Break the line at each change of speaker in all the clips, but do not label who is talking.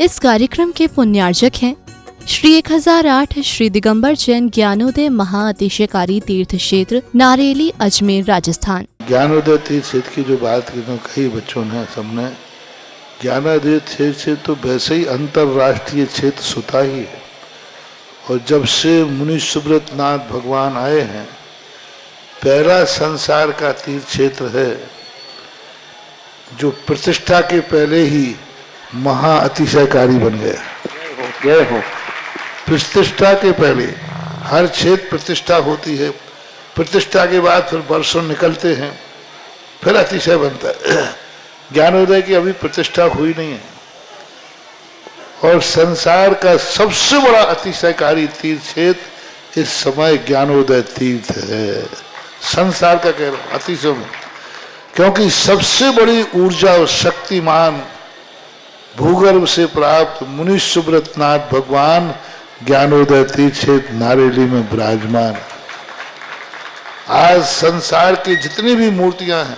इस कार्यक्रम के पुण्यार्जक हैं श्री 1008 श्री दिगंबर जैन ज्ञानोदय महाअतिशयकारी तीर्थ क्षेत्र नारेली अजमेर राजस्थान।
ज्ञानोदय तीर्थ क्षेत्र की जो बात की तो कई बच्चों ने सबने ज्ञानोदय तीर्थ क्षेत्र तो वैसे ही अंतर्राष्ट्रीय क्षेत्र सुता ही है। और जब से मुनि सुब्रत नाथ भगवान आए हैं, पहला संसार का तीर्थ क्षेत्र है जो प्रतिष्ठा के पहले ही महाअतिशयकारी बन गया। जय हो। प्रतिष्ठा के पहले हर क्षेत्र प्रतिष्ठा होती है, प्रतिष्ठा के बाद फिर वर्षों निकलते हैं, फिर अतिशय बनता है। ज्ञानोदय की अभी प्रतिष्ठा हुई नहीं है। और संसार का सबसे बड़ा अतिशयकारी तीर्थ क्षेत्र इस समय ज्ञानोदय तीर्थ है। संसार का कह रहा हूं अतिशय में, क्योंकि सबसे बड़ी ऊर्जा और शक्तिमान भूगर्भ से प्राप्त मुनि सुब्रत नाथ भगवान ज्ञानोदय तीर्थ क्षेत्र नारेली में विराजमान। आज संसार की जितनी भी मूर्तियां हैं,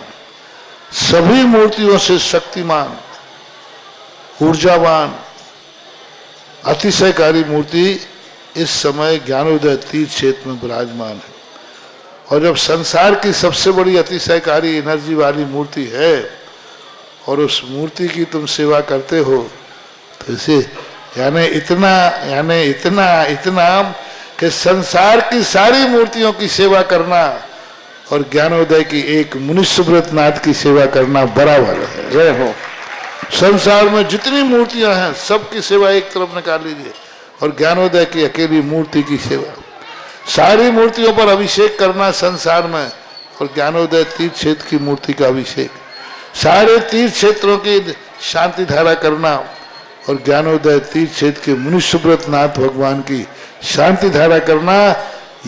सभी मूर्तियों से शक्तिमान, ऊर्जावान, अतिशयकारी मूर्ति इस समय ज्ञानोदय तीर्थ क्षेत्र में विराजमान है। और जब संसार की सबसे बड़ी अतिशयकारी एनर्जी वाली मूर्ति है और उस मूर्ति की तुम सेवा करते हो, तो इसे यानी इतना कि संसार की सारी मूर्तियों की सेवा करना और ज्ञानोदय की एक मुनि सुब्रत नाथ की सेवा करना बराबर है। जय हो। संसार में जितनी मूर्तियां हैं सबकी सेवा एक तरफ निकाल लीजिए और ज्ञानोदय की अकेली मूर्ति की सेवा। सारी मूर्तियों पर अभिषेक करना संसार में और ज्ञानोदय तीर्थ क्षेत्र की मूर्ति का अभिषेक, सारे तीर्थ क्षेत्रों की शांति धारा करना और ज्ञानोदय तीर्थ क्षेत्र के मुनि सुब्रत नाथ भगवान की शांति धारा करना,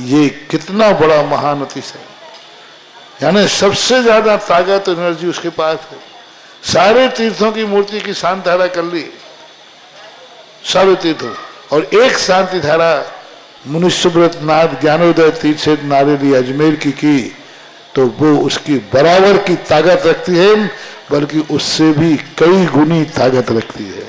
ये कितना बड़ा महान अतिशय। यानी सबसे ज्यादा ताकत एनर्जी उसके पास है। सारे तीर्थों की मूर्ति की शांति धारा कर ली, सारे तीर्थों, और एक शांति धारा मुनि सुब्रत नाथ ज्ञानोदय तीर्थ क्षेत्र नारेली अजमेर की तो वो उसकी बराबर की ताकत रखती है, बल्कि उससे भी कई गुनी ताकत रखती है।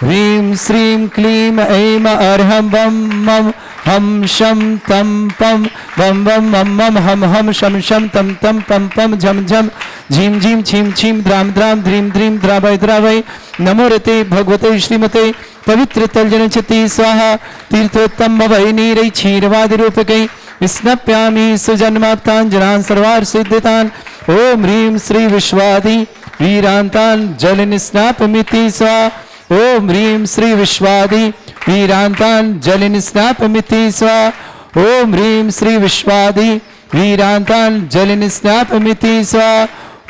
ह्रीं श्रीं क्लीं ऐं अर्हं बम मम हम शम तम पम बम बम मम मम हम हम शम शम तम तम पम पम झम झम झीम झीम छीम छीम द्राम द्राम ध्रीम ध्रीम द्रावय द्रावय। नमो रते भगवते श्रीमते पवित्र तलजन चिति स्वाहा तीर्थोत्तम वै नीरै क्षीरवादि रूपकै स्नप्यामि सुजन्माप्तांजनान् सर्वार्थ सिद्धितान्। ओम ह्रीं श्री विश्वादि वीरांतान् जल निस्नापमिति स्वाहा। ओम ह्रीं श्री विश्वादि वीरांतान् जल निस्नापमिति स्वाहा। ओम ह्रीं श्री विश्वादि वीरांतान् जल निस्नापमिति स्वाहा।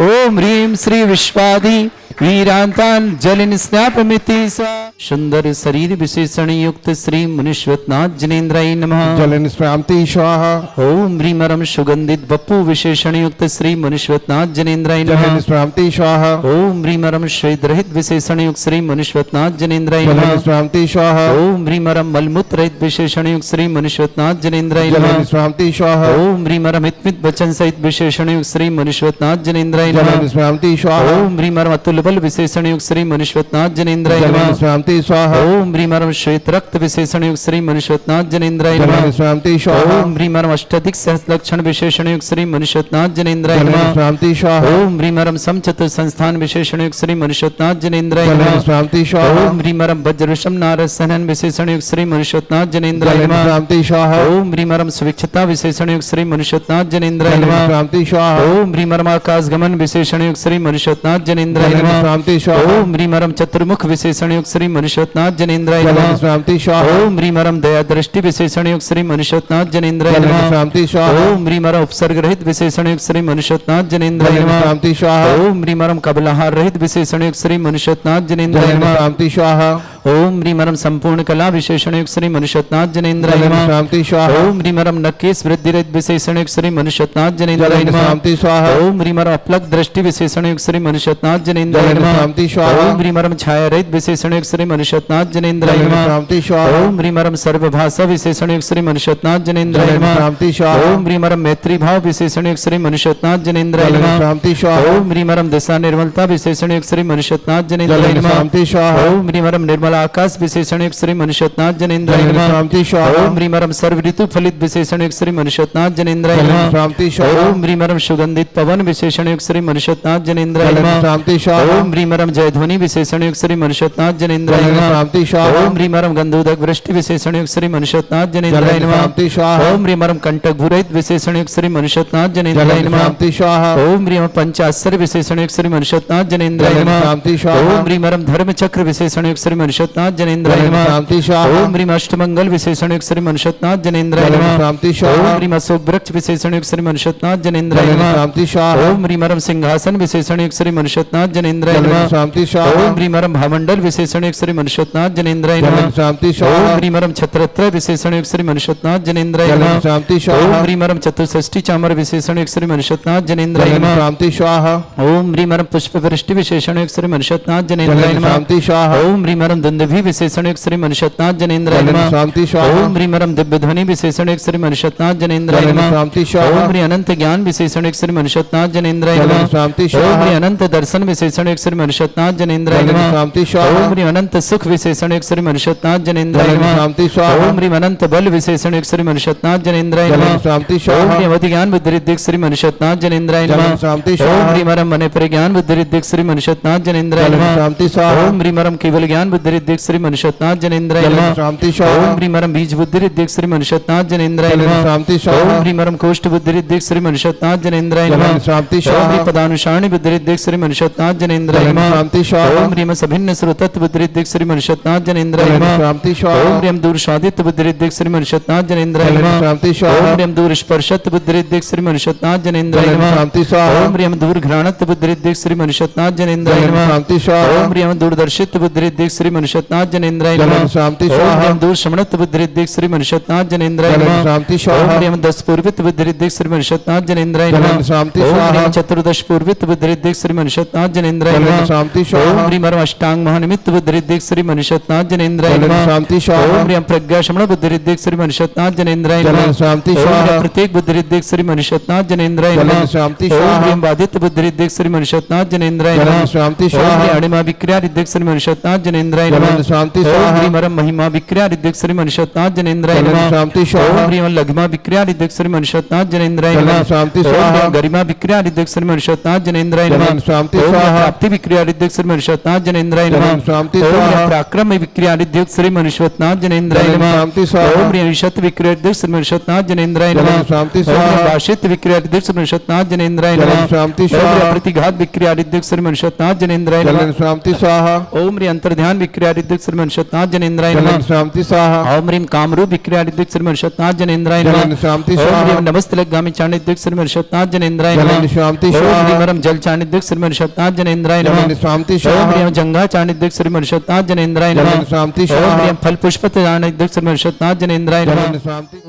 ओम ह्रीं श्री विश्वादि वीरांतान् जल निस्नापमिति स्वाहा। सुंदर शरीर विशेषण युक्त श्री मुनीश्वरनाथ जनेन्द्राय नमः।
जल निष्क्रांति स्वाहा।
ओम ह्रीमरम सुगंधित बप्पु विशेषण युक्त श्री मुनीश्वरनाथ जनेन्द्राय नमः।
जल निष्क्रांति स्वाहा।
ओम ह्रीमरम श्वेत रहित विशेषण युक्त श्री मुनीश्वरनाथ जनेन्द्राय
जल
नमः।
निष्क्रांति स्वाहा।
ओम ह्रीमरम मलमूत्र रहित विशेषण युक्त श्री मुनीश्वरनाथ जनेन्द्राय
जल
नमः।
निष्क्रांति स्वाहा।
ओम ह्रीमरम हितमित वचन सहित विशेषण युक्त श्री मुनीश्वरनाथ जनेन्द्राय
जल
नमः।
निष्क्रांति स्वाहा।
ओम ह्रीमरम अतुल बल विशेषण युक्त श्री मुनीश्वरनाथ जनेन्द्राय
जल
नमः।
निष्क्रांति स्वाहा।
ओम ह्रीमरम श्वेत रक्त विशेषण युक्त श्री मुनीश्वरनाथ जनेन्द्राय
जल
नमः।
निष्क्रांति स्वाहा।
ओम ह्रीमरम अष्टाधिक सहस्र लक्षण विशेषण युक्त श्री मुनीश्वरनाथ जनेन्द्राय
जल
नमः।
निष्क्रांति स्वाहा।
ओम ह्रीमरम समचतुर संस्थान विशेषण युक्त श्री मुनीश्वरनाथ जनेन्द्राय
जल
नमः।
निष्क्रांति स्वाहा।
ओम ह्रीमरम वज्रशम नारद सहनन विशेषण युक्त श्री मुनीश्वरनाथ जनेन्द्राय
जल
नमः।
निष्क्रांति स्वाहा।
ओम ह्रीमरम सुविक्षता विशेषण युक्त श्री मुनीश्वरनाथ जनेन्द्राय
जल
नमः।
निष्क्रांति स्वाहा।
ओम ह्रीमरम आकाश गमन विशेषण युक्त श्री मुनीश्वरनाथ जनेन्द्राय
जल
नमः।
निष्क्रांति स्वाहा।
ओम ह्रीमरम चतुर्मुख विशेषण युक्त श्री मुनीश्वरनाथ जनेन्द्राय
जल
नमः।
निष्क्रांति स्वाहा।
ओम ह्रीमरम दया दृष्टि विशेषण युक्त श्री मुनीश्वरनाथ जनेन्द्राय
जल
नमः।
निष्क्रांति स्वाहा।
ओम ह्रीमरम उपसर्ग रहित विशेषण युक्त श्री मुनीश्वरनाथ जनेन्द्राय
जल
नमः।
निष्क्रांति स्वाहा।
ओम ह्रीमरम कबलाहार रहित विशेषण युक्त श्री मुनीश्वरनाथ जनेन्द्राय
जल
नमः।
निष्क्रांति स्वाहा।
ओम ह्रीमरम संपूर्ण कला विशेषण युक्त श्री मनुष्यनाथ जनेन्द्राय
जलन
नमः।
शांति स्वाहा
ओम ह्रीमरम नकेश वृद्धि रहित विशेषण युक्त श्री मनुष्यनाथ जनेन्द्राय
जलन
नमः।
शांति स्वाहा
ओम ह्रीमरम अपलक दृष्टि विशेषण युक्त श्री मनुष्यनाथ जनेन्द्राय
जलन
नमः।
शांति स्वाहा
ओम ह्रीमरम छाया रहित विशेषण युक्त श्री मनुष्यनाथ जनेन्द्राय
जलन
नमः।
शांति स्वाहा
ओम ह्रीमरम सर्वभाषा विशेषण युक्त श्री मनुष्यनाथ जनेन्द्राय
जलन
नमः।
शांति स्वाहा
ओम ह्रीमरम मैत्री भाव विशेषण युक्त श्री मनुष्यनाथ जनेन्द्राय
जलन
नमः।
शांति स्वाहा
ओम ह्रीमरम दिशा निर्मलता विशेषण युक्त श्री मनुष्यनाथ जनेन्द्राय
जलन
नमः।
शांति स्वाहा
ओम ह्रीमरम निर्मल आकाश विशेषण युक्त श्री मनुष्यनाथ जनेन्द्राय
जलन
नमः।
शांति स्वाहा
ओम ह्रीमरम सर्व ऋतु फलित विशेषण युक्त श्री मनुष्यनाथ जनेन्द्राय
जलन
नमः।
शांति स्वाहा
ओम ह्रीमरम सुगंधित पवन विशेषण युक्त श्री मनुष्यनाथ जनेन्द्राय
जलन
नमः।
शांति स्वाहा
ओम ह्रीमरम जयध्वनि विशेषण युक्त श्री मनुष्यनाथ जनेन्द्राय
जलन
नमः।
शांति स्वाहा
ओम ह्रीमरम गंधोदक वृष्टि विशेषण युक्त श्री मनुष्यनाथ जनेन्द्राय
जलन
नमः।
शांति स्वाहा
ओम ह्रीमरम कंटक भूरहित विशेषण युक्त श्री मनुष्यनाथ जनेन्द्राय
जलन
नमः।
शांति स्वाहा
ओम ह्रीमरम पंचाश्चर्य विशेषण युक्त श्री मनुष्यनाथ जनेन्द्राय
जलन
नमः।
शांति स्वाहा
ओम ह्रीमरम धर्म चक्र विशेषण युक्त श्री मनुष्यनाथ जनेन्द्राय
जलन
नमः।
शांति स्वाहा
ओम ह्रीम अष्टमंगल विशेषण युक्त श्री मनुष्यनाथ जनेन्द्राय
जलन
नमः।
शांति
ओम
स्वाहा
ह्रीम अशोक वृक्ष विशेषण युक्त श्री मनुष्यनाथ जनेन्द्राय
जलन
नमः।
शांति स्वाहा
ओम ह्रीमरम सिंहासन विशेषण युक्त श्री मनुष्यनाथ जनेन्द्राय
जलन
नमः।
शांति स्वाहा
ओम ह्रीमरम भामंडल विशेषण युक्त श्री मनुष्यनाथ जनेन्द्राय
जलन
नमः।
शांति
ओम
स्वाहा
ह्रीमरम छत्रत्र विशेषण युक्त श्री मनुष्यनाथ जनेन्द्राय
जलन
नमः।
शांति
ओम
स्वाहा
ह्रीमरम चतुष्षष्टि चामर विशेषण युक्त श्री मनुष्यनाथ जनेन्द्राय
जलन
नमः।
शांति स्वाहा
ओम ह्रीमरम पुष्प वृष्टि विशेषण युक्त श्री मनुष्यनाथ जनेन्द्राय
जलन
नमः।
शांति स्वाहा
ओम ह्रीमरम दुंदुभि विशेषण युक्त श्री मनुष्यनाथ जनेन्द्राय
जलन
नमः।
शांति स्वाहा
ओम ह्रीमरम दिव्य ध्वनि विशेषण युक्त श्री मनुष्यनाथ जनेन्द्राय
जलन
नमः।
शांति
ओम
स्वाहा
ह्री अनंत ज्ञान विशेषण युक्त श्री मनुष्यनाथ जनेन्द्राय
जलन
नमः।
शांति
ओम
स्वाहा
ह्री अनंत दर्शन विशेषण युक्त श्री मनुष्यनाथ जनेन्द्राय
जलन
नमः।
शांति स्वाहा
ओम ह्री अनंत सुख विशेषण युक्त श्री मनुष्यनाथ जनेन्द्राय
जलन
नमः।
शांति स्वाहा
ओम ह्री अनंत बल विशेषण युक्त श्री मनुष्यनाथ जनेन्द्राय
जलन
नमः।
शांति
ओम
स्वाहा
ह्री अवधि ज्ञान बुद्धि रिद्धि श्री मनुष्यनाथ जनेन्द्राय
जलन
नमः।
शांति
ओम
स्वाहा
ह्री मरम मन परिज्ञान बुद्धि रिद्धि श्री मनुष्यनाथ जनेन्द्राय
जलन
नमः।
शांति स्वाहा
ओम ह्री मरम केवल ज्ञान बुद्धि रिद्धि श्री मनुष्यनाथ जनेन्द्राय
जलन
नमः।
शांति स्वाहा
ओम ह्री मरम बीज बुद्धि रिद्धि श्री मनुष्यनाथ जनेन्द्राय
जलन
नमः।
शांति
ओम
स्वाहा
ह्री मरम कोष्ठ बुद्धि रिद्धि श्री मनुष्यनाथ जनेन्द्राय
जलन
नमः।
शांति
ओम
स्वाहा
ह्री पदानुसारणी बुद्धि रिद्धि श्री मनुष्यनाथ जनेन्द्राय
जलन
नमः।
शांति स्वाहा
ओम ह्रीम सभिन्न श्रोतत्व बुद्धि रिद्धि श्री मनुष्यनाथ जनेन्द्राय
जलन
नमः।
शांति
ओम
स्वाहा
ह्रीम दूर स्वादित्व बुद्धि रिद्धि श्री मनुष्यनाथ जनेन्द्राय
जलन
नमः।
शांति
ओम
स्वाहा
ह्रीम दूर स्पर्शत्व बुद्धि रिद्धि श्री मनुष्यनाथ जनेन्द्राय
जलन
नमः।
शांति स्वाहा
ओम ह्रीम दूर घ्राणत्व बुद्धि रिद्धि श्री मनुष्यनाथ जनेन्द्राय
जलन
नमः।
शांति स्वाहा
ओम ह्रीम दूरदर्शित्व बुद्धि रिद्धि श्री मनुष्यनाथ जनेन्द्राय
जलन
नमः।
शांति
ओम
स्वाहा
ह्रीम दूर श्रवणत्व बुद्धि रिद्धि श्री मनुष्यनाथ जनेन्द्राय
जलन
नमः।
शांति
ओम
स्वाहा
ह्रीम दस पूर्वित बुद्धि रिद्धि श्री मनुष्यनाथ जनेन्द्राय
जलन
नमः।
शांति
ओम
स्वाहा
ह्रीम चतुर्दश पूर्वित बुद्धि रिद्धि श्री मनुष्यनाथ जनेन्द्राय
जलन
नमः।
शांति
ओम
स्वाहा
ह्रीम अष्टांग महानिमित्त बुद्धि रिद्धि श्री मनुष्यनाथ जनेन्द्राय
जलन
नमः।
शांति स्वाहा
ओम ह्रीम प्रज्ञा शमण बुद्धि रिद्धि श्री मनुष्यनाथ जनेन्द्राय
जलन
नमः।
शांति
ओम
स्वाहा
ह्रीम प्रत्येक बुद्धि रिद्धि श्री मनुष्यनाथ जनेन्द्राय
जलन
नमः।
शांति
ओम
स्वाहा
ह्रीम बाधित बुद्धि रिद्धि श्री मनुष्यनाथ जनेन्द्राय
जलन
नमः।
शांति
ओम
स्वाहा
ह्रीम अणिमा विक्रिया रिद्धि श्री मनुष्यनाथ जनेन्द्राय
जलन
नमः।
शांति
ओम
स्वाहा
ह्रीम अरम महिमा विक्रिया रिद्धि श्री मनुष्यनाथ जनेन्द्राय
जलन
नमः।
शांति
ओम
स्वाहा
ह्रीम लघ्मा विक्रिया रिद्धि श्री मनुष्यनाथ जनेन्द्राय
जलन
नमः।
शांति
ओम
स्वाहा
ह्रीम गरिमा विक्रिया रिद्धि श्री मनुष्यनाथ जनेन्द्राय नमः।
जलन शांति
ओम ह्रीम
स्वाहा
प्राप्ति विक्रिया रिद्धि श्री मनुष्यनाथ जनेन्द्राय
जलन
नमः।
शांति
ओम
स्वाहा
ह्रीम पराक्रम विक्रिया रिद्धि श्री मनुष्यनाथ जनेन्द्राय
जलन
नमः।
शांति स्वाहा
ओम ह्रीम ईशत विक्रिया रिद्धि श्री मनुष्यनाथ जनेन्द्राय
जलन
नमः।
शांति
ओम ह्रीम
स्वाहा
भाषित विक्रिया रिद्धि श्री मनुष्यनाथ जनेन्द्राय
जलन
नमः।
शांति
ओम ह्रीम
स्वाहा
प्रतिघात विक्रिया रिद्धि श्री मनुष्यनाथ जनेन्द्राय
जलन
नमः।
शांति स्वाहा
ओम ह्रीम अंतर्ध्यान विक्रिया रिद्धि श्री मनुष्यनाथ जनेन्द्राय
जलन
नमः।
शांति स्वाहा
ओम ह्रीम कामरूप विक्रिया रिद्धि श्री मनुष्यनाथ जनेन्द्राय नमः।
जलन शांति
ओम
स्वाहा
ह्रीम नमस्तलगामी चाणिद्य श्री मनुष्यनाथ जनेन्द्राय
जलन
नमः।
शांति
ओम
स्वाहा
ह्रीम अरम जल चाणिद्य श्री मनुष्यनाथ जनेन्द्राय
जलन
नमः।
शांति
ओम
स्वाहा
ह्रीम जंगा चाणिद्य श्री मनुष्यनाथ जनेन्द्राय
जलन
नमः।
शांति
ओम
स्वाहा
ह्रीम फल पुष्प चाणिद्य श्री मनुष्यनाथ जनेन्द्राय नमः।
जलन शांति
ओम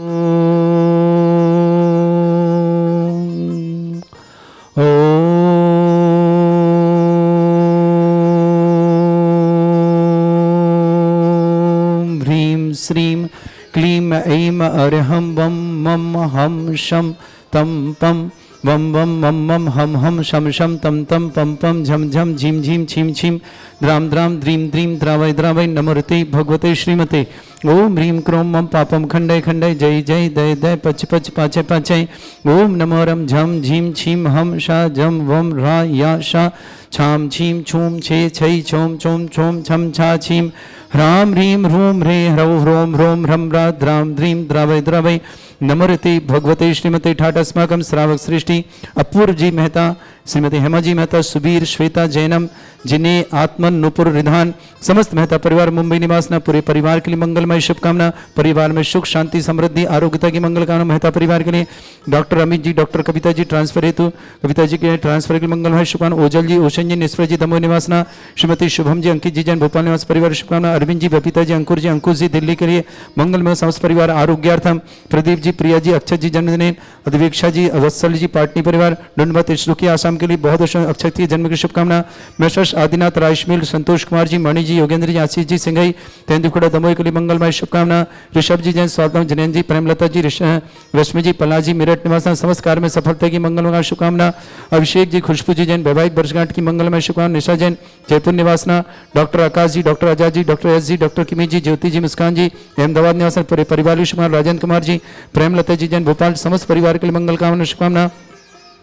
ह्रीम श्रीम क्लीम ऐम अर्हं वम मम हम शम तम पम वम वम मम मम हम शम शम तम तम पम पम झम झम झीम झीम छीम छीम द्राम द्राम द्रीम द्रीम द्रावय द्रावय नमोते भगवते श्रीमते ओम ह्रीम क्रोम मम पापम खंडय खंडय जय जय दय दय पच पच पाचय पाचय ओम नमो रम झम झीम छीम हम शा झम वम रा या शा छाम छीम छूम छे छै छोम छोम छोम छम छा छीम ह्राम ह्रीम ह्रूम ह्रे ह्रौ ह्रोम ह्रोम ह्रम रा द्राम द्रीम द्रावय द्रावय नमोते भगवते श्रीमते ठाट अस्माकं श्रावक सृष्टि अपूर्व जी मेहता श्रीमती हेमा जी मेहता, सुबीर, श्वेता, जैनम, जिन्हें आत्मन, नुपुर, रिधान, समस्त मेहता परिवार मुंबई निवास ना पूरे परिवार के लिए मंगलमय शुभकामना। परिवार में सुख, शांति, समृद्धि, आरोग्यता की मंगल कामना मेहता परिवार के लिए। Doctor Amit ji, doctor Kavita ji transfer हेतु, कविता जी के ट्रांसफर के लिए मंगलमय शुभकामना। ओजल जी, ओशन जी, निस्फर जी, दमोह निवास ना। श्रीमती शुभम जी, अंकित जी जैन, भोपाल निवास परिवार शुभकामना। अरविंद जी, बबीता जी, अंकुर जी, अंकुश जी, दिल्ली के लिए मंगलमय समस्त परिवार आरोग्यार्थम। प्रदीप जी, प्रिया जी, अक्षत जी जन्मदिन। अधिवेक्षा जी, वत्सल जी, पाटनी परिवार डुंडबत इश्रुकी आसाम के लिए बहुत अक्षत की जन्म की शुभकामना। मैसर्स आदिनाथ, राजमिल, संतोष कुमार जी, मणि जी, योगेंद्र जी, आशीष जी, सिंघई, तेंदुखड़ा, दमोह के लिए मंगलमय शुभकामना। ऋषभ जी जैन, स्वागतम, जैन जी, प्रेमलता जी, रश्मि जी, पला जी, मेरठ निवास समस्त कार्य में सफलता की मंगलमय शुभकामना। अभिषेक जी, खुशबू जी जैन, वैवाहिक वर्षगांठ की मंगलमय शुभकामना। निशा जैन, जयपुर निवासना। डॉक्टर आकाश जी, doctor Azad ji, doctor S G, doctor किमी जी, ज्योति जी, मुस्कान जी, अहमदाबाद निवासन पूरे परिवार की शुभकामना। राजेंद्र कुमार जी, प्रेमलता जी जैन, भोपाल समस्त परिवार के लिए मंगल कामना शुभकामना।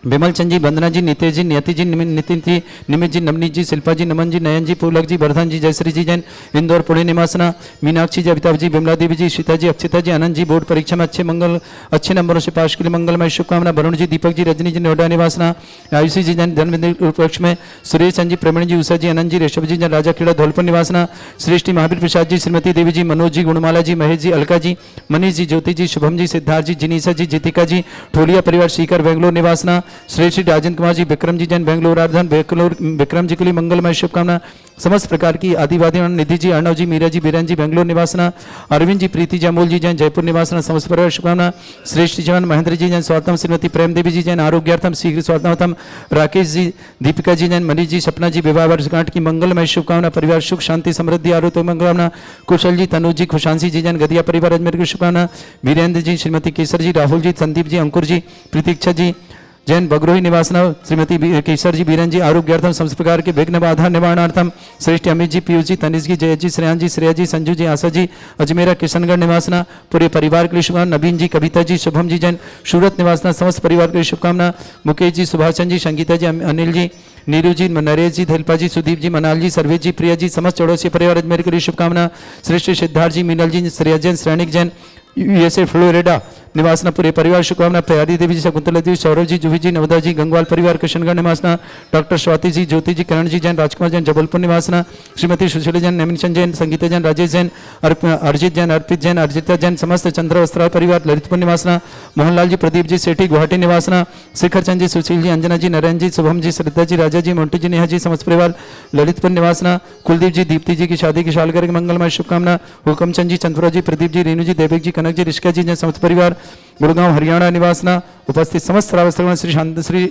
विमल चंद जी, वंदना जी, नितेश जी, नियति जी, नितिन जी, निमित जी, नवनीत जी, शिल्पा जी, नमन जी, नयन जी, पुलक जी, वर्धन जी, जयश्री जी जैन, इंदौर पुणे निवासना। मीनाक्षी जी, अमिताभ जी, विमला देवी जी, सीता जी, अक्षिता जी, आनंद जी, बोर्ड परीक्षा में अच्छे नंबरों से पास के लिए मंगलमय शुभकामना। वरुण जी, दीपक जी, रजनी जी, नोएडा निवासना। आयुषी जी जैन, जन्मदिन उपलक्ष्य में। सुरेश चंद जी, प्रवीण जी, उषा जी, आनंद जी, ऋषभ जी जैन, राजा खेड़ा, धौलपुर निवासना। श्रेष्ठी महावीर प्रसाद जी, श्रीमती देवी जी, मनोज जी, गुणमाला जी, महेश जी, अलका जी, मनीष जी, ज्योति जी, शुभम जी, सिद्धार्थ जी, जिनीसा जी, जीतिका जी, ठोलिया परिवार सीकर, बेंगलोर निवासना। श्रेष्ठी राजेंद्र कुमार जी, विक्रम जी जैन, बेंगलोर राजधान विक्रम जी के लिए मंगलमय शुभकामना। समस्त प्रकार की आदिवादी निधि जी, अर्णव जी, मीरा जी, बीरन जी, बेंगलोर निवासना। अरविंद जी, प्रीति जी, अमोल जी जैन, जयपुर निवासना समस्त परिवार शुभकामना। श्रेष्ठ जवान महेंद्र जी जैन, स्वागतम। श्रीमती प्रेम देवी जी जैन, आरोग्यार्थम शीघ्र स्वागतम। राकेश जी, दीपिका जी जैन, मनीष जी, सपना जी, विवाह वर्षगांठ की मंगलमय शुभकामना। परिवार सुख, शांति, समृद्धि, आरोग्य मंगलकामना। कुशल जी, तनुज जी, खुशांसी जी जैन, गदिया परिवार अजमेर की शुभकामना। वीरेंद्र जी, श्रीमती केसर जी, राहुल जी, संदीप जी, अंकुर जी, प्रतीक्षा जी जैन, बगरोही निवासना। श्रीमती केसर जी, बीरन जी, आरोग्यार्थम समस्त प्रकार के विघ्न बाधा निवारणार्थम। श्रेष्ठ अमित जी, पीयूष जी, तनिष जी, जय जी, श्रेयान जी, श्रेया जी, संजू जी, आशा जी, अजमेरा किशनगढ़ निवासना पूरे परिवार के लिए शुभकामना। नवीन जी, कविता जी, शुभम जी जैन, सूरत निवासना समस्त परिवार के लिए शुभकामना। मुकेश जी, सुभाषचंद जी, संगीता जी, अनिल जी, नीरू जी, नरेश जी, धैलपा जी, सुदीप जी, मनाल जी, सर्वेश जी, प्रिया जी, समस्त चौड़ोसी परिवार अजमेर के लिए शुभकामना। श्रेष्ठ सिद्धार्थ जी, मीनल जी, श्रेया जैन, श्रेणिक जैन, यूएसए फ्लोरिडा निवासना पूरे परिवार शुभकामना। प्यारी देवी जी, शकुंतला देवी, सौरभ जी, जुही जी, नवदा जी, गंगवाल परिवार किशनगढ़ निवासना। डॉक्टर स्वाति जी, ज्योति जी, करण जी जैन, राजकुमार जैन, जबलपुर निवासना। श्रीमती सुशीला जैन, नमिन जैन, संगीता जैन, राजेश जैन, अर्जित जैन, अर्पित जैन, अर्जिता जैन, समस्त चंद्र वस्त्रा परिवार ललितपुर निवासना। मोहनलाल जी, प्रदीप जी, सेठी गुवाहाटी निवासना। शिखर चंद जी, सुशील जी, अंजना जी, नरेंद्र जी, शुभम जी, श्रद्धा जी, राजा जी, मोन्टू जी, नेहा जी, समस्त परिवार ललितपुर निवासना। कुलदीप जी, दीप्ति जी की शादी की सालगिरह की मंगलमय शुभकामना। हुकमचंद जी, चंद्रा जी, प्रदीप जी, रेणु जी, देवेक जी, कनक जी, ऋषिका जी, समस्त परिवार गुड़गांव हरियाणा निवासना। उपस्थित समस्त श्रावक श्री शांत श्री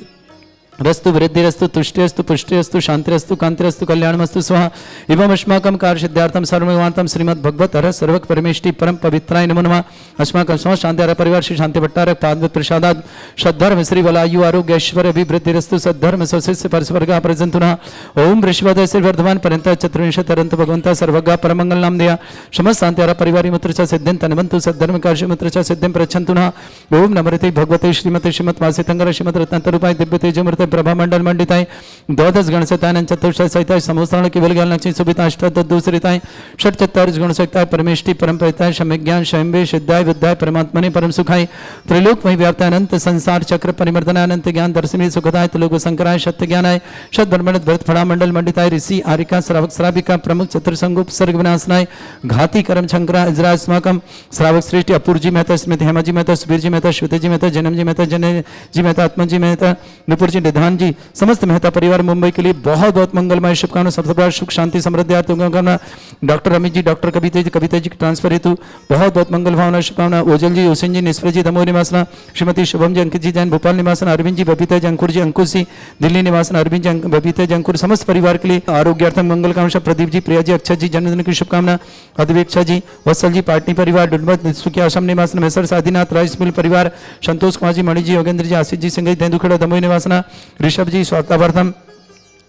रस्तु वृद्धिरस्तु तुष्टिरस्तु पुष्टिरस्तु शांतिरस्तु कांतिरस्तु कल्याणमस्तु स्वाहा। एवं अस्माकं कार्य सिद्धार्थम सर्वभगवान्तं श्रीमद् भगवत हर सर्वक परमेष्टि परम पवित्राय नमो नमः। अस्माकं समस्त शांति परिवार श्री शांति भट्टारक पाद प्रसादात् सद्धर्म श्री वलायु आरोग्य ऐश्वर्य अभिवृद्धिरस्तु सद्धर्म स्वशिष्य परस्वर्गः प्रसन्तुनः। ओम वृषभदेव श्री वर्धमान पर्यंत चतुर्विंशति अनंत भगवंता सर्वगा परमंगल नाम दिया समस्त शांति परिवार मुत्र च सिद्धिं तन्वन्तु सद्धर्म कार्य मुत्र च सिद्धिं प्रच्छन्तुनः। ओम नमस्ते भगवते श्रीमते श्रीमत् वासितंगर श्रीमत् रत्नतरूपाय दिव्य तेजमूर्ते प्रभा मंडल मंडिताय द्वादश गण सतानंद चतुर्थ सहिताय समोस्तरण केवल ज्ञान लक्ष्मी सुभिता अष्टादश दूसरिताय षट चत्वारिश गुण सहिताय परमेष्टि परम परिताय सम्यज्ञान स्वयंवे सिद्धाय विद्याय परमात्मने परम सुखाय त्रैलोकमय व्याप्त अनंत संसार चक्र परिवर्तन अनंत ज्ञान दर्शनी सुखदाय त्रिलोक शंकराय सत्य ज्ञानाय शत ब्रह्मण भरत फड़ा मंडल मंडिताय ऋषि आरिका श्रावक श्राविका प्रमुख चतुर्संगुप सर्ग विनाशनाय घाती कर्म शंकरा इजरास्माकम श्रावक श्रेष्ठ अपूर्व जी मेहता स्मृति हेमा जी मेहता सुबीर जी मेहता श्वेता जी मेहता जन्म जी मेहता जन जी मेहता आत्मा जी मेहता नुपुर जी निधान जी समस्त मेहता परिवार मुंबई के लिए बहुत बहुत मंगलमय शुभकामना सबसे सुख शांति समृद्धि आत्मकामना। Doctor Amit ji doctor Kavita ji transfer हेतु बहुत बहुत मंगल भावना शुभकामना। ओजल जी ओसिन जी निस्फर जी दमोह निवासना। श्रीमती शुभम जी अंकित जी जैन भोपाल निवासना। अरविंद जी बबीता जी अंकुर जी अंकुश जी दिल्ली निवासना। अरविंद जी बबीता जी अंकुर समस्त परिवार के लिए आरोग्यार्थम मंगल कामना। प्रदीप जी प्रिया जी अक्षत जी जन्मदिन की शुभकामना। अधिवेक्षा जी वत्सल जी पाटनी परिवार डुडमत सुखी आश्रम निवासना। मैसर साधीनाथ राइस मिल परिवार संतोष कुमार जी मणि जी योगेंद्र जी आशीष जी सिंह तेंदुखेड़ा दमोह निवासना। ऋषभ जी स्वागतार्थम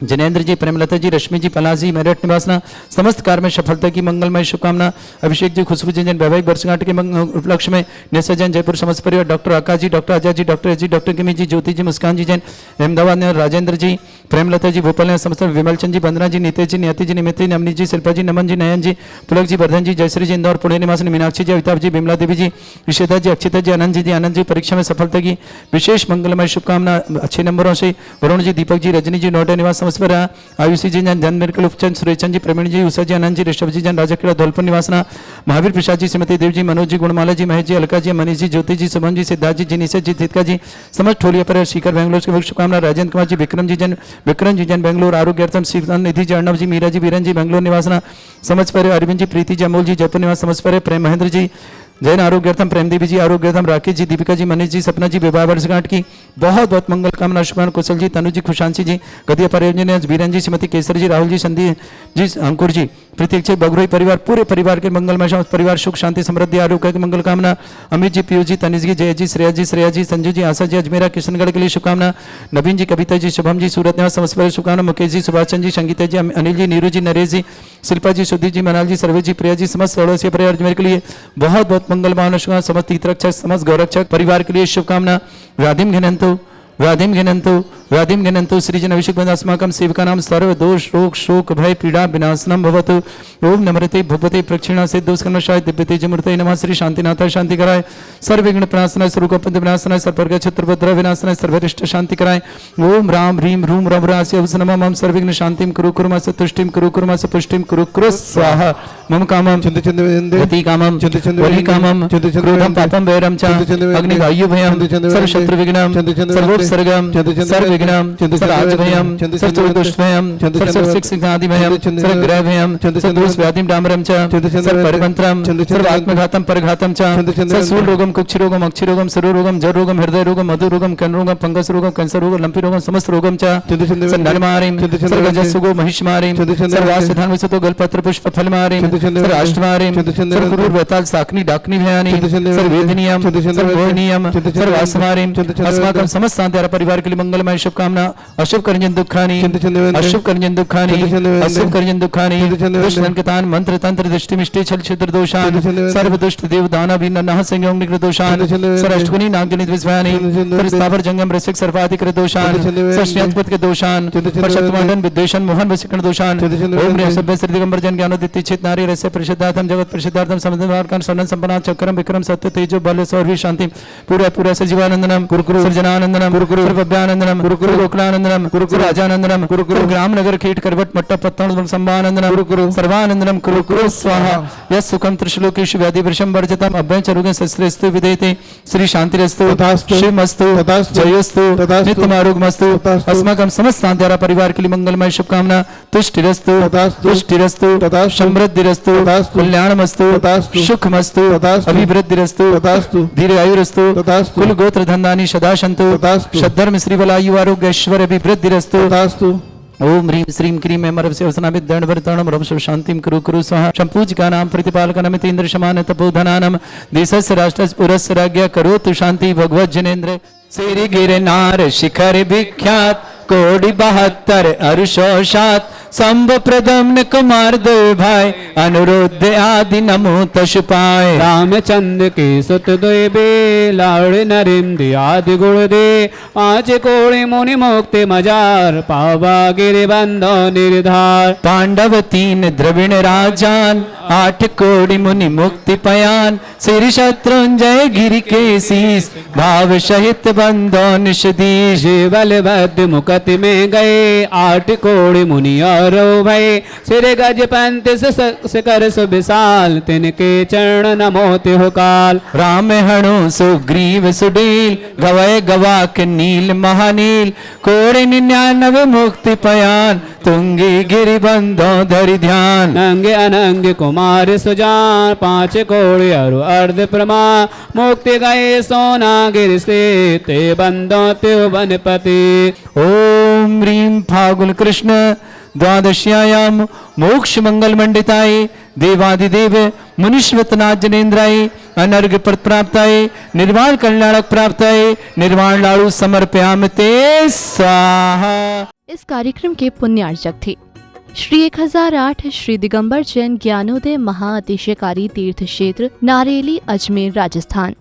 जनेन्द्र जी, प्रेमलता जी, रश्मि जी, पलाश जी, मेरठ निवासना समस्त कार्य में सफलता की मंगलमय शुभकामना। अभिषेक जी, खुशबू जी जैन वैवाहिक वर्षगांठ के उपलक्ष्य में निशा जैन जयपुर समस्त परिवार, डॉक्टर आकाश जी, doctor Ajay ji, doctor S G, doctor किमी जी, ज्योति जी, मुस्कान जी जैन अहमदाबाद ने, राजेंद्र जी, प्रेमलता जी भोपाल ने, समस्त विमल चंद जी, बंदना जी, नीतेश जी, नियति जी, निमित जी, नवनीत जी, शिल्पा जी, नमन जी, नयन जी, पुलक जी, वर्धन जी, जयश्री जी इंदौर पुणे निवासी, मीनाक्षी जी, अमिताभ जी, बिमला देवी जी, ऋषिता जी, अक्षिता जी, आनंद जी परीक्षा में सफलता की विशेष मंगलमय शुभकामना अच्छे नंबरों से। वरुण जी, दीपक जी, रजनी जी, नोएडा निवास समस्त परिवार, आयुषी जी जन मेरकल उपचंद, सुरेचंद जी, प्रवीण जी, उषा जी, आनंद जी, ऋषभ जी जन राजखेड़ा धौलपुर निवासना, महावीर प्रसाद जी, श्रीमती देव जी, मनोज जी, गुणमाला जी, महेश जी, अलका जी, मनीष जी, ज्योति जी, सुमन जी, सिद्धार्थ जी, जिनिशा जी, जितिका जी, समस्त ठोलिया पर शिखर बेंगलोर की शुभकामना। राजेंद्र कुमार जी, विक्रम जी जन बेंगलोर, आरोग्यार्थम श्रीकांत निधि जी, अर्णव जी, मीरा जी, वीरन जी, बेंगलोर निवासना समस्त परिवार, अरविंद जी, प्रीति जी, अमोल जी, जयपुर निवास समस्त परिवार, प्रेम महेंद्र जी जैन आरोग्यार्थम, प्रेम देवी जी आरोग्यार्थम, राकेश जी, दीपिका जी, मनीष जी, सपना जी विवाह वर्षगांठ की बहुत बहुत मंगल कामना शुभकामना। कुशल जी, तनु जी, खुशांशी जी, गदिया परियोजना, बीरन जी, श्रीमती केसर जी, राहुल जी, संदीप जी, अंकुर जी, प्रतीक जी, बगरोई परिवार, पूरे परिवार के मंगलमय परिवार सुख शांति समृद्धि आरोग्य की मंगल कामना। अमित जी, पीयूष जी, तनिष जी, जय जी, श्रेया जी, संजू जी, आशा जी, अजमेरा किशनगढ़ के लिए शुभकामना। नवीन जी, कविता जी, शुभम जी, सूरत निवास समस्त परिवार शुभकामना। मुकेश जी, सुभाष चंद जी, संगीता जी, अनिल जी, नीरू जी, नरेश जी, शिल्पा जी, सुधीर जी, मनाल जी, सर्वे जी, प्रिया जी, समस्त सदस्य परिवार अजमेर के लिए बहुत बहुत मंगल भावना शुभकामना। समस्त हितरक्षक समस्त गौरक्षक परिवार के लिए शुभकामना। व्याधिम घनंतु सृजन अभिषेक अस्माकं सेवका नाम सर्व दोष रोग शोक भय पीड़ा विनाशनम भवतु। ओम नमृते भूपते प्रक्षिणा से दोष कर्मशाय दिव्यते जमृते नमः। श्री शांतिनाथाय शांति कराय, सर्व विघ्न प्रणाशनाय, स्वरूपपंथ विनाशनाय, सर्ववर्ग छत्रभद्र विनाशनाय, सर्वरिष्ट शांति कराय। ओम राम ह्रीम रूम रम रास्य नमः। मम सर्वविघ्न शांतिम कुरु कुर्मस्य तुष्टिम कुरु कुर्मस्य पुष्टिम कुरु कुरु स्वाहा। मम कामम गति कामम वली कामम क्रोधम पापम वैरम च अग्निवायु भयम सर्व शत्रु विघ्नम सर्वोत्सर्गम सर्व विघ्नम सर्व भयम सर्व दुष्ट भयम सर्व शिक्षादि भयम सर्व ग्रह भयम सर्व दोष व्याधिम डामरम च सर्व परगंत्रम सर्व आत्मघातम परघातम च सर्व सूल रोगम कुक्षि रोगम अक्षि रोगम सरो रोगम जर रोगम हृदय रोगम मधु रोगम कर्ण रोगम फंगस रोगम कैंसर रोगम लंपी रोगम समस्त रोगम च सर्व नरमारिम सर्व गजसुगो महिष्मारिम सर्व आस्थान विसतो गलपत्र पुष्प फलमारिम सर्व अष्टमारिम सर्व गुरुर वेताल साकनी डाकनी भयानी सर्व वेदनियम सर्व गोहनियम सर्व आसमारिम अस्माकं समस्त शांति परिवार के लिए मंगलमय शुभकामना। अशुभ करंजन दुखानी अशुभ करंजन दुखानी अशुभ करंजन दुखानी दुष्ट संकतान मंत्र तंत्र दृष्टि मिष्टि छल छिद्र दोषान सर्व दुष्ट देव दानव नह संयोग निग्रह दोषान सर्व अष्टगुनी नागजनित विस्वानी सर्व स्थावर जंगम रसिक सर्वाधिक दोषान सष्टपद के दोषान परशतमंडन विद्वेषण मोहन वशिकरण दोषान ओम रे सभ्य श्री दिगंबर जन ज्ञानोदित्य चित नारी रस्य परिशुद्धार्थम जगत परिशुद्धार्थम समदवारकं सनन संपन्ना चक्रम विक्रम सत्य तेजो बल सौर्य शांति पूरा पूरा सजीवानंदनम गुरुकुरु सर्जनानंदनम गुरुकुरु सर्वभ्यानंदनम गुरुकुरु गोकुलानंदनम गुरुकुरु राजानंदनम गुरुकुरु ग्राम नगर कीट करवट मट्ट पत्तन संभानंदनम गुरुकुरु सर्वानंदनम गुरुकुरु स्वाहा यस सुखम त्रिशलोकेषु व्याधि वृषम वर्जतम अभ्यं चरुगं शस्त्रस्तु विदेते श्री शांतिरस्तु शिवमस्तु जयोस्तु नित्यमारोग्यमस्तु अस्माकं समस्त शांतिरा परिवार के लिए मंगलमय शुभकामना। तुष्टिरस्तु तुष्टिरस्तु समृद्धिरस्तु कल्याणमस्तु सुखमस्तु अभिवृद्धिरस्तु दीर्घायुरस्तु कुल गोत्र धन्दानि सदा सन्तु सद्धर्म श्रीबलायु आरोग्य ऐश्वर्य अभिवृद्धिरस्तु। ओम ह्रीं श्रीं क्रीं ऐं से वसनामित दंडवर्तनम रम शिव शांतिम कुरु कुरु स्वाहा। शंपूजिका नाम प्रतिपालकनमित इंद्र समान तपोधनानम देशस्य राष्ट्रस्य पुरस्य राज्ञा करोतु शांति भगवत जनेन्द्र। श्री गिरनार शिखर विख्यात कोटि 72 अरुषोषात संभ प्रदम्न कुमार दो भाई अनुरुद्ध आदि नमो तश पाए।
रामचंद्र के सुत दोय बे लाड़ नरिम आदि गुण दे आज कोड़े मुनि मुक्ति मजार पावा गिरि बंधो निर्धार।
पांडव 3 द्रविण राजान 8 कोटि मुनि मुक्ति पयान श्री शत्रुंजय गिरि के शीस भाव सहित बंधो निषदीश।
बलभद्र मुकति में गए 8 कोटि मुनि और भय सिर गज पंत शिखर सुविशाल तिनके चरण नमोते हो काल।
राम हणु सुग्रीव सुडील गवय गवाक नील महानील कोड़े 99 मुक्ति पयान तुंगी गिरि बंधो धरि ध्यान।
नंगे अनंग कुमार सुजान 5 कोड़े अरु अर्ध प्रमाण मुक्ति गए सोना गिरि से ते बंधो त्यो वनपति।
ओम ह्रीं फागुन कृष्ण द्वादश्यायाम मोक्ष मंगल मंडिताय देवादिदेव मुनीश्वतनाथ जनेन्द्राय अनर्घ पद प्राप्ताय निर्वाण कल्याणक प्राप्ताय निर्वाण लाड़ू समर्पयामि ते स्वाहा।
इस कार्यक्रम के पुण्यार्चक थे श्री 1008 श्री दिगंबर जैन ज्ञानोदय महाअतिशयकारी तीर्थ क्षेत्र नारेली, अजमेर, राजस्थान।